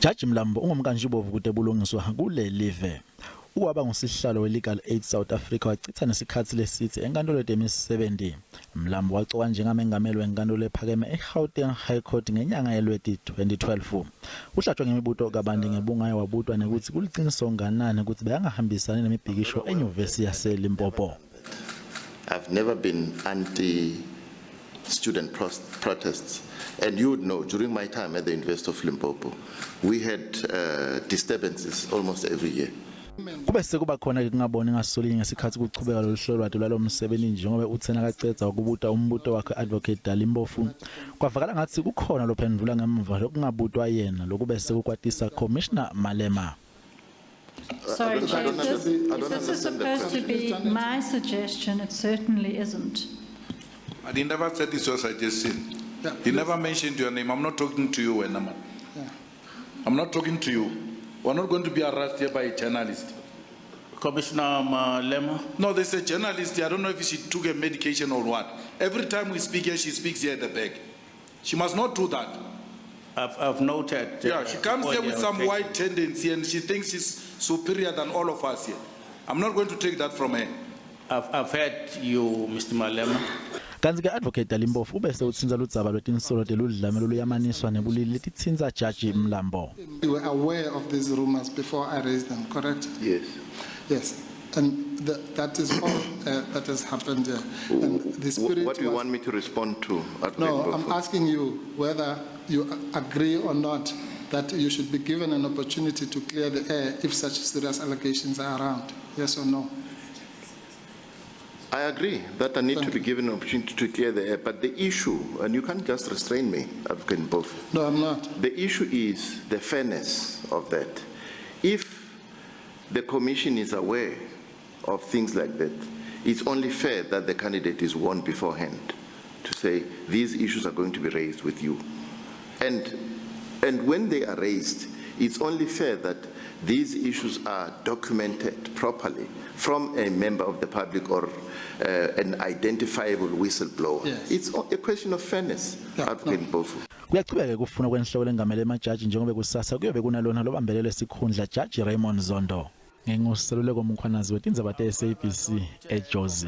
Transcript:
Jaji Mlambo ungumkantshubovu kude bulungiswa kule live. Uwaba ngusihlalo we-Legal Aid South Africa wachitha nesikhathi lesithe enkantolo lemsebenti. Mlambo waqokwa njengamengameli wenkantolo ephakeme eGauteng High Court ngenyanga yelweti 2012. Uhlatshwa ngemibuto kabanti ngebungayo wabutwa nekuthi kuliqiniso nganani ukuthi bayangahambisani nemibhikisho enyuvesi yaseLimpopo. I've never been anti-student protests. And you would know, during my time at the University of Limpopo, we had disturbances almost every year. Kube sekuba khona ke ngaboni ngasolinye ngesikhathi kuchubeka loluhlelo lwalomsebenzi njengoba uthena kacetha ukubuta umbuto wakhe advocate Dalimbofu kwavakala ngathi kukhona lophendula ngemva lokungabutwa yena lokube sekukwatisa Commissioner Malema. Sorry, Chair, this is supposed to be my suggestion. It certainly isn't. I never said this was a suggestion. He never mentioned your name. I'm not talking to you, Wenama. I'm not talking to you. We're not going to be harassed here by a journalist. Commissioner Malema? No, there's a journalist here. I don't know if she took a medication or what. Every time we speak here, she speaks here at the back. She must not do that. I've noted. Yeah, she comes here with some white tendency and she thinks she's superior than all of us here. I'm not going to take that from her. I've heard you, Mr. Malema. Kantsi ke advocate Dalimbofu ubese utsinza ludzaba lwetinsolo teludlamelo luyamaniswa nebulili letitsinza Jaji Mlambo. You were aware of these rumors before I raised them, correct? Yes. Yes. And that is all that has happened here. And the spirit what do you want me to respond to? No, I'm asking you whether you agree or not that you should be given an opportunity to clear the air if such serious allegations are around. Yes or no? I agree that I need to be given an opportunity to clear the air, but the issue, and you can't just restrain me, Advocate both. No, I'm not. The issue is the fairness of that. If the commission is aware of things like that, it's only fair that the candidate is warned beforehand to say these issues are going to be raised with you. And when they are raised, it's only fair that these issues are documented properly from a member of the public or an identifiable whistleblower. Yes. It's a question of fairness. Kuyachubeka kufuna kwenhloko lengamele emajaji njengoba kusasa kuyobe kunalona lobambelele lesikhundla Jaji Raymond Zondo. Ngenguseluleko umkhwanazi weTindzaba SABC eJozi.